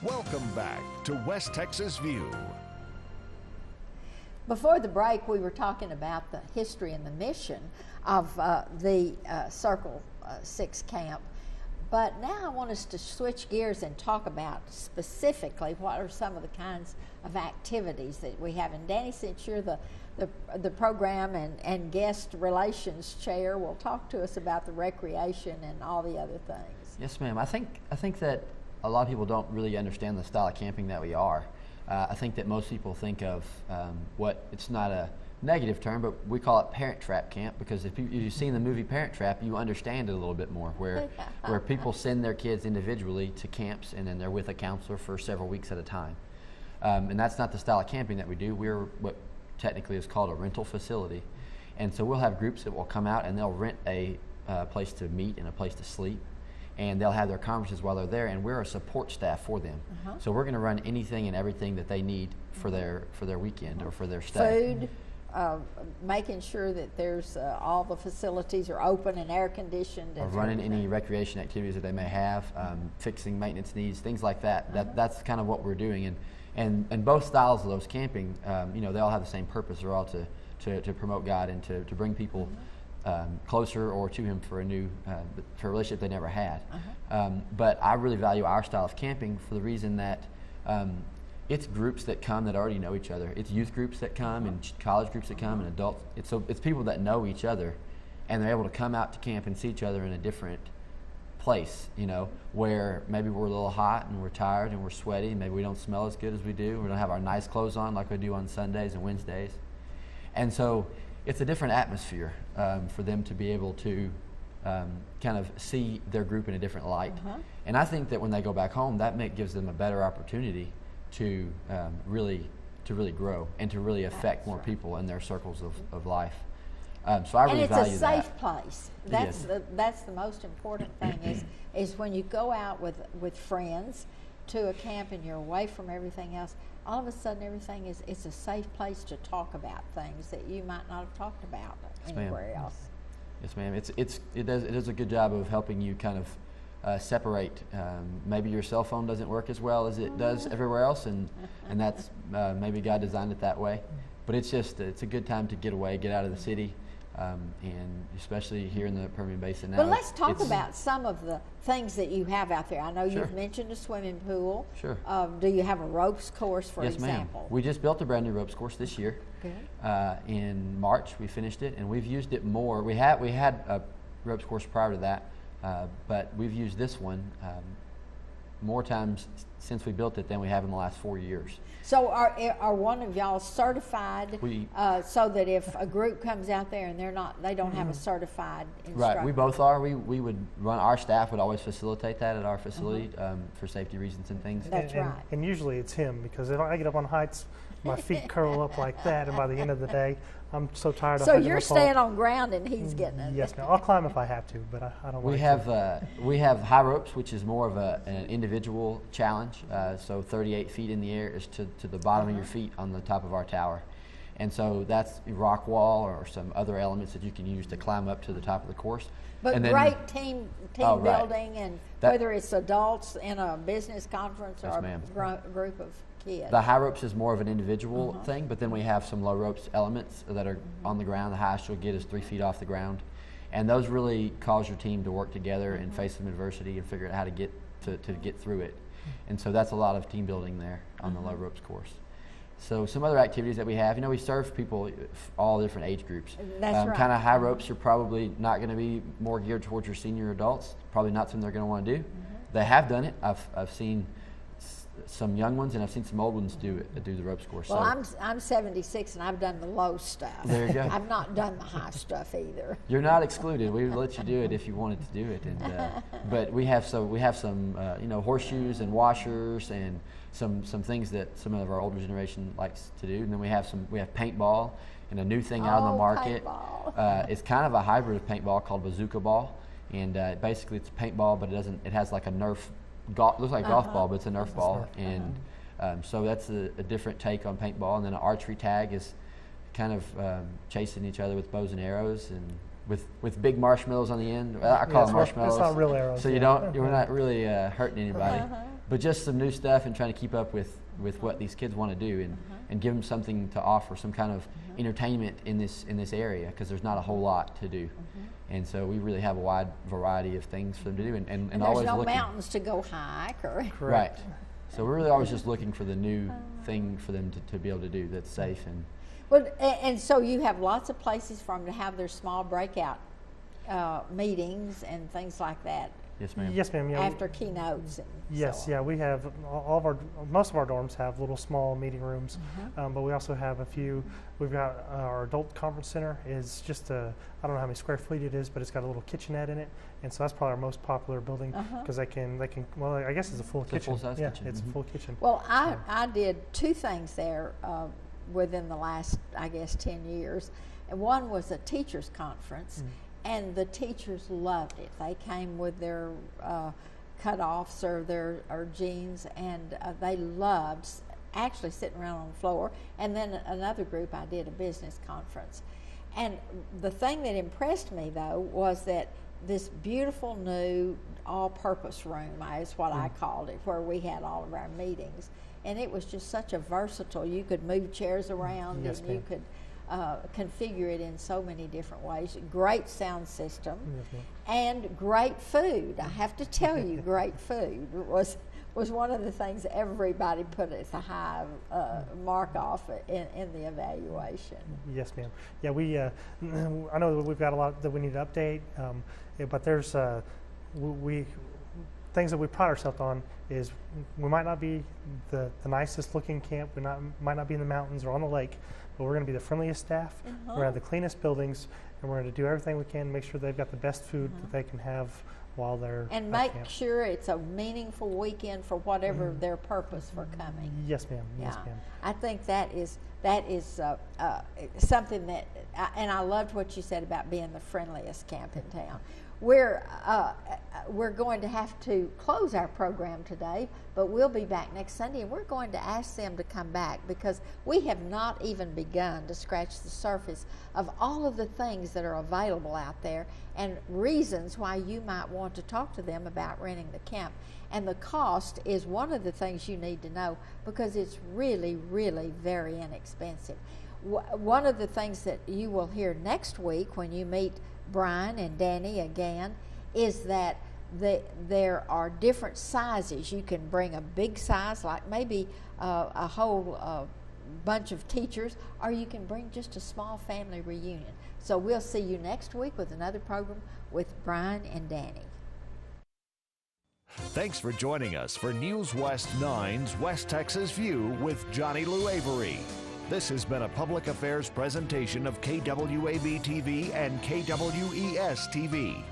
Welcome back to West Texas View. Before the break, we were talking about the history and the mission of the Circle 6 camp. But now I want us to switch gears and talk about specifically what are some of the kinds of activities that we have. And Danny, since you're the program and guest relations chair, will talk to us about the recreation and all the other things. Yes, ma'am. I think that a lot of people don't really understand the style of camping that we are. I think that most people think of it's not a negative term, but we call it Parent Trap Camp, because if you've seen the movie Parent Trap, you understand it a little bit more, where people send their kids individually to camps and then they're with a counselor for several weeks at a time. And that's not the style of camping that we do. We're what technically is called a rental facility. And so we'll have groups that will come out and they'll rent a place to meet and a place to sleep. And they'll have their conferences while they're there, and we're a support staff for them. So we're going to run anything and everything that they need for their weekend or for their stay. Food, making sure that there's all the facilities are open and air conditioned. Or running any recreation activities that they may have, fixing maintenance needs, things like that. That's kind of what we're doing. And both styles of those camping, they all have the same purpose. They're all to promote God and to bring people closer or to Him for for a relationship they never had. But I really value our style of camping for the reason that it's groups that come that already know each other. It's youth groups that come and college groups that come and adults. It's people that know each other, and they're able to come out to camp and see each other in a different place, where maybe we're a little hot and we're tired and we're sweaty. Maybe we don't smell as good as we do. We don't have our nice clothes on like we do on Sundays and Wednesdays. And so it's a different atmosphere for them to be able to kind of see their group in a different light. And I think that when they go back home, that gives them a better opportunity to really grow and to really affect more people in their circles of life. So I really value that. And it's a safe place. That's the most important thing is when you go out with friends to a camp and you're away from everything else, all of a sudden it's a safe place to talk about things that you might not have talked about anywhere else. Yes, ma'am. It does a good job of helping you kind of separate. Maybe your cell phone doesn't work as well as it does everywhere else, and that's maybe God designed it that way. But it's a good time to get away, get out of the city. And especially here in the Permian Basin now. But let's talk about some of the things that you have out there. I know Sure. you've mentioned a swimming pool. Sure. Do you have a ropes course, for example? Yes, ma'am. We just built a brand new ropes course this year. Good. In March, we finished it, and we've used it more. We had a ropes course prior to that, but we've used this one more times since we built it than we have in the last 4 years. So are one of y'all certified so that if a group comes out there and they don't have a certified instructor? Right, we both are. We would run, our staff would always facilitate that at our facility for safety reasons and things. That's right. And usually it's him, because if I get up on heights, my feet curl up like that, and by the end of the day, I'm so tired of So hugging you're the pole. staying on ground and he's getting it. Yes, ma'am. I'll climb if I have to, but I don't We like to. we have high ropes, which is more of an individual challenge. So 38 feet in the air is to the bottom of your feet on the top of our tower. And so that's a rock wall or some other elements that you can use to climb up to the top of the course. But and then, great team right. building, and whether it's adults in a business conference or Yes, a group of kids. The high ropes is more of an individual thing, but then we have some low ropes elements that are on the ground. The highest you'll get is 3 feet off the ground. And those really cause your team to work together and face some adversity and figure out how to get through it. And so that's a lot of team building there on the low ropes course. So some other activities that we have, we serve people all different age groups. That's right. Kind of high ropes are probably not going to be more geared towards your senior adults. Probably not something they're going to want to do. They have done it. I've seen some young ones, and I've seen some old ones do the ropes course. Well, I'm 76 and I've done the low stuff. There you go. I've not done the high stuff either. You're not excluded. We would let you do it if you wanted to do it. And but we have some horseshoes and washers and some things that some of our older generation likes to do. And then we have paintball and a new thing out on the market. It's kind of a hybrid of paintball called bazooka ball, and basically it's a paintball, but it has like a Nerf. Looks like a golf ball, but it's a Nerf ball, and so that's a different take on paintball. And then an archery tag is kind of chasing each other with bows and arrows, and with big marshmallows on the end. I call them marshmallows. That's not real arrows. So you're not really hurting anybody. but just some new stuff and trying to keep up with what these kids want to do and give them something to offer, some kind of entertainment in this area, because there's not a whole lot to do. And so we really have a wide variety of things for them to do, and there's always no looking. mountains to go hike or Right. So we're really always just looking for the new thing for them to be able to do that's safe. And well, and so you have lots of places for them to have their small breakout meetings and things like that. Yes, ma'am. Yes, ma'am. Yeah, After keynotes and yes, so on. yeah, we have most of our dorms have little small meeting rooms, but we also have a few. We've got our adult conference center is just I don't know how many square feet it is, but it's got a little kitchenette in it, and so that's probably our most popular building because they can well, I guess it's a full kitchen. full-size yeah, kitchen. it's a full kitchen. Well, I did 2 things there within the last, I guess, 10 years. And one was a teachers conference, and the teachers loved it. They came with their cutoffs or their jeans, and they loved actually sitting around on the floor. And then another group, I did a business conference. And the thing that impressed me, though, was that this beautiful new all-purpose room is what I called it, where we had all of our meetings. And it was just such a versatile, you could move chairs around, Yes, and you ma'am. could configure it in so many different ways. Great sound system, Yes, ma'am. and great food. I have to tell you, great food was one of the things everybody put as a high mark off in the evaluation. Yes, ma'am. Yeah, we. I know that we've got a lot that we need to update, but there's we things that we pride ourselves on is we might not be the nicest looking camp. We might not be in the mountains or on the lake, but we're going to be the friendliest staff. We're going to have the cleanest buildings, and we're going to do everything we can to make sure they've got the best food that they can have while they're And at make camp. sure it's a meaningful weekend for whatever their purpose for coming. Yes, ma'am. Yes, Yeah, ma'am. I think that is something that, and I loved what you said about being the friendliest camp in town. We're going to have to close our program today, but we'll be back next Sunday, and we're going to ask them to come back because we have not even begun to scratch the surface of all of the things that are available out there and reasons why you might want to talk to them about renting the camp. And the cost is one of the things you need to know because it's really, really very inexpensive. One of the things that you will hear next week when you meet Brian and Danny again is that there are different sizes. You can bring a big size, like maybe a whole bunch of teachers, or you can bring just a small family reunion. So we'll see you next week with another program with Brian and Danny. Thanks for joining us for News West 9's West Texas View with Johnny Lou Avery. This has been a public affairs presentation of KWAB TV and KWES TV.